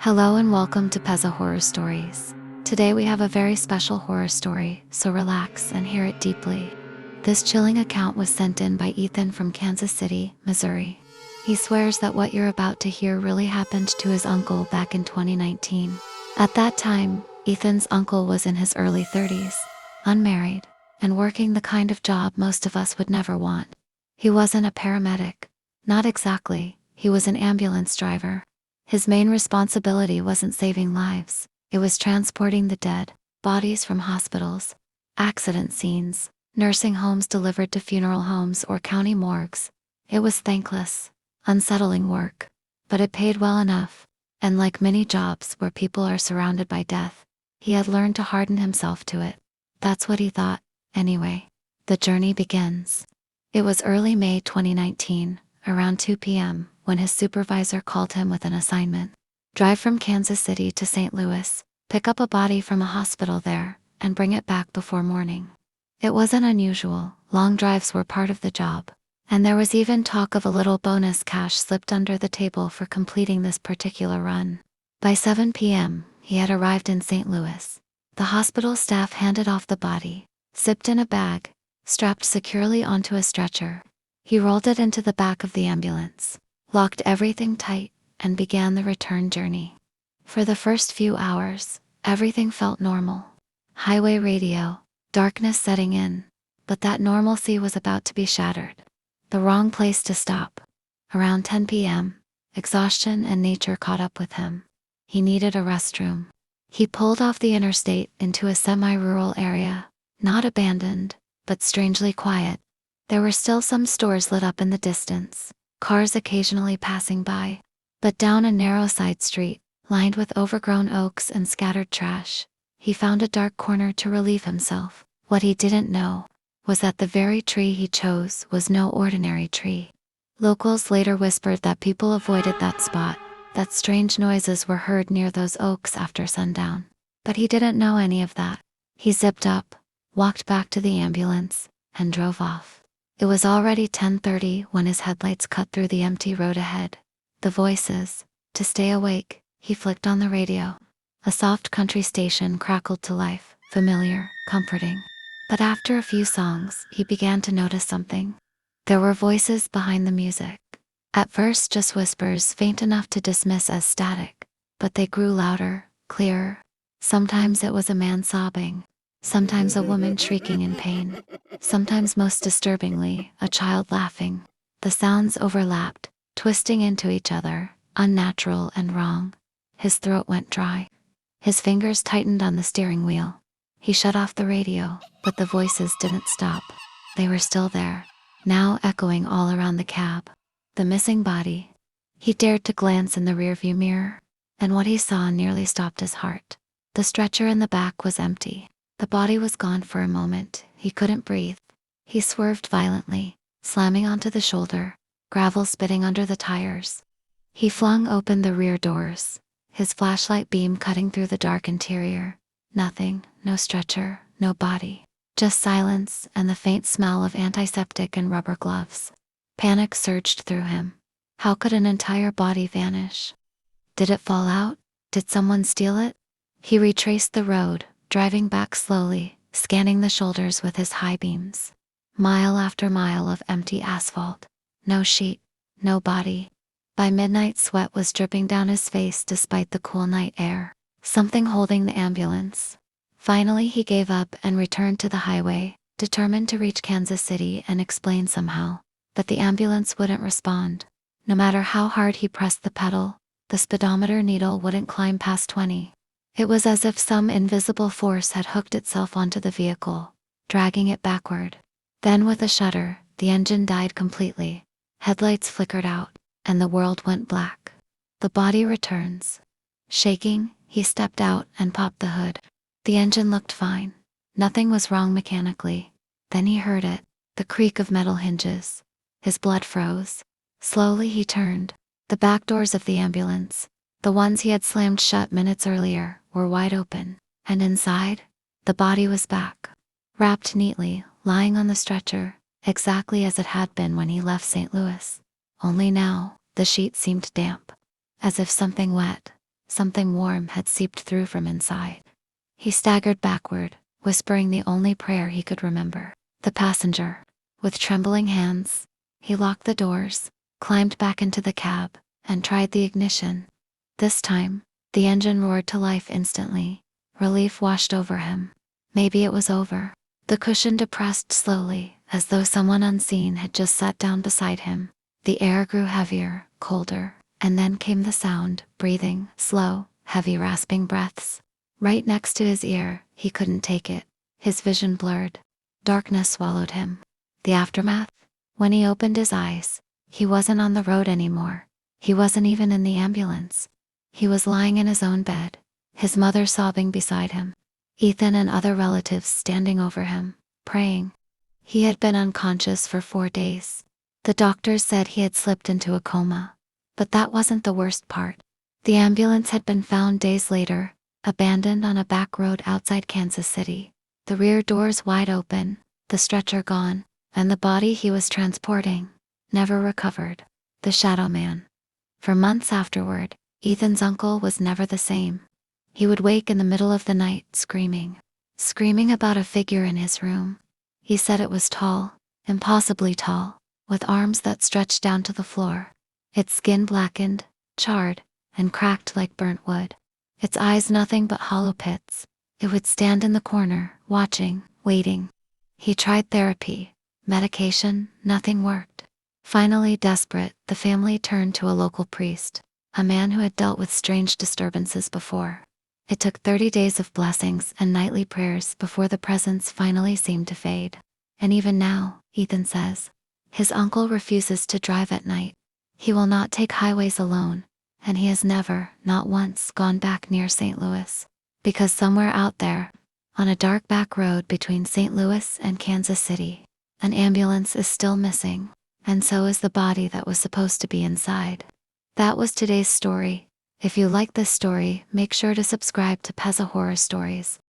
Hello and welcome to Peza Horror Stories. Today we have a very special horror story, so relax and hear it deeply. This chilling account was sent in by Ethan from Kansas City, Missouri. He swears that what you're about to hear really happened to his uncle back in 2019. At that time, Ethan's uncle was in his early 30s, unmarried, and working the kind of job most of us would never want. He wasn't a paramedic. Not exactly, he was an ambulance driver. His main responsibility wasn't saving lives, it was transporting the dead, bodies from hospitals, accident scenes, nursing homes delivered to funeral homes or county morgues. It was thankless, unsettling work, but it paid well enough, and like many jobs where people are surrounded by death, he had learned to harden himself to it. That's what he thought, anyway. The journey begins. It was early May 2019, around 2 p.m., when his supervisor called him with an assignment. Drive from Kansas City to St. Louis, pick up a body from a hospital there, and bring it back before morning. It wasn't unusual, long drives were part of the job, and there was even talk of a little bonus cash slipped under the table for completing this particular run. By 7 p.m., he had arrived in St. Louis. The hospital staff handed off the body, zipped in a bag, strapped securely onto a stretcher. He rolled it into the back of the ambulance, locked everything tight, and began the return journey. For the first few hours, everything felt normal. Highway radio, darkness setting in, but that normalcy was about to be shattered. The wrong place to stop. Around 10 p.m., exhaustion and nature caught up with him. He needed a restroom. He pulled off the interstate into a semi-rural area, not abandoned, but strangely quiet. There were still some stores lit up in the distance, cars occasionally passing by, but down a narrow side street, lined with overgrown oaks and scattered trash, he found a dark corner to relieve himself. What he didn't know was that the very tree he chose was no ordinary tree. Locals later whispered that people avoided that spot, that strange noises were heard near those oaks after sundown. But he didn't know any of that. He zipped up, walked back to the ambulance, and drove off. It was already 10:30 when his headlights cut through the empty road ahead. The voices. To stay awake, he flicked on the radio. A soft country station crackled to life, familiar, comforting. But after a few songs, he began to notice something. There were voices behind the music. At first just whispers faint enough to dismiss as static, but they grew louder, clearer. Sometimes it was a man sobbing. Sometimes a woman shrieking in pain. Sometimes, most disturbingly, a child laughing. The sounds overlapped, twisting into each other, unnatural and wrong. His throat went dry. His fingers tightened on the steering wheel. He shut off the radio, but the voices didn't stop. They were still there, now echoing all around the cab. The missing body. He dared to glance in the rearview mirror, and what he saw nearly stopped his heart. The stretcher in the back was empty. The body was gone for a moment. He couldn't breathe. He swerved violently, slamming onto the shoulder, gravel spitting under the tires. He flung open the rear doors, his flashlight beam cutting through the dark interior. Nothing, no stretcher, no body. Just silence and the faint smell of antiseptic and rubber gloves. Panic surged through him. How could an entire body vanish? Did it fall out? Did someone steal it? He retraced the road, driving back slowly, scanning the shoulders with his high beams. Mile after mile of empty asphalt. No sheet, no body. By midnight, sweat was dripping down his face despite the cool night air. Something holding the ambulance. Finally, he gave up and returned to the highway, determined to reach Kansas City and explain somehow. But the ambulance wouldn't respond. No matter how hard he pressed the pedal, the speedometer needle wouldn't climb past 20. It was as if some invisible force had hooked itself onto the vehicle, dragging it backward. Then with a shudder, the engine died completely. Headlights flickered out, and the world went black. The body returns. Shaking, he stepped out and popped the hood. The engine looked fine. Nothing was wrong mechanically. Then he heard it, the creak of metal hinges. His blood froze. Slowly he turned. The back doors of the ambulance, the ones he had slammed shut minutes earlier, were wide open, and inside, the body was back, wrapped neatly, lying on the stretcher, exactly as it had been when he left St. Louis. Only now, the sheet seemed damp, as if something wet, Something warm had seeped through from inside. He staggered backward, whispering the only prayer he could remember. The passenger. With trembling hands, he locked the doors, climbed back into the cab, and tried the ignition. This time, the engine roared to life instantly. Relief washed over him. Maybe it was over. The cushion depressed slowly, as though someone unseen had just sat down beside him. The air grew heavier, colder, and then came the sound, breathing, slow, heavy rasping breaths. Right next to his ear, he couldn't take it. His vision blurred. Darkness swallowed him. The aftermath? When he opened his eyes, he wasn't on the road anymore. He wasn't even in the ambulance. He was lying in his own bed, his mother sobbing beside him. Ethan and other relatives standing over him, praying. He had been unconscious for 4 days. The doctors said he had slipped into a coma. But that wasn't the worst part. The ambulance had been found days later, abandoned on a back road outside Kansas City. The rear doors wide open, the stretcher gone, and the body he was transporting never recovered. The Shadow Man. For months afterward, Ethan's uncle was never the same. He would wake in the middle of the night screaming about a figure in his room. He said it was tall, impossibly tall, with arms that stretched down to the floor. Its skin blackened, charred, and cracked like burnt wood. Its eyes nothing but hollow pits. It would stand in the corner, watching, waiting. He tried therapy, medication, nothing worked. Finally, desperate, the family turned to a local priest, a man who had dealt with strange disturbances before. It took 30 days of blessings and nightly prayers before the presence finally seemed to fade. And even now, Ethan says, his uncle refuses to drive at night. He will not take highways alone, and he has never, not once, gone back near St. Louis. Because somewhere out there, on a dark back road between St. Louis and Kansas City, an ambulance is still missing, and so is the body that was supposed to be inside. That was today's story. If you like this story, make sure to subscribe to Peza Horror Stories.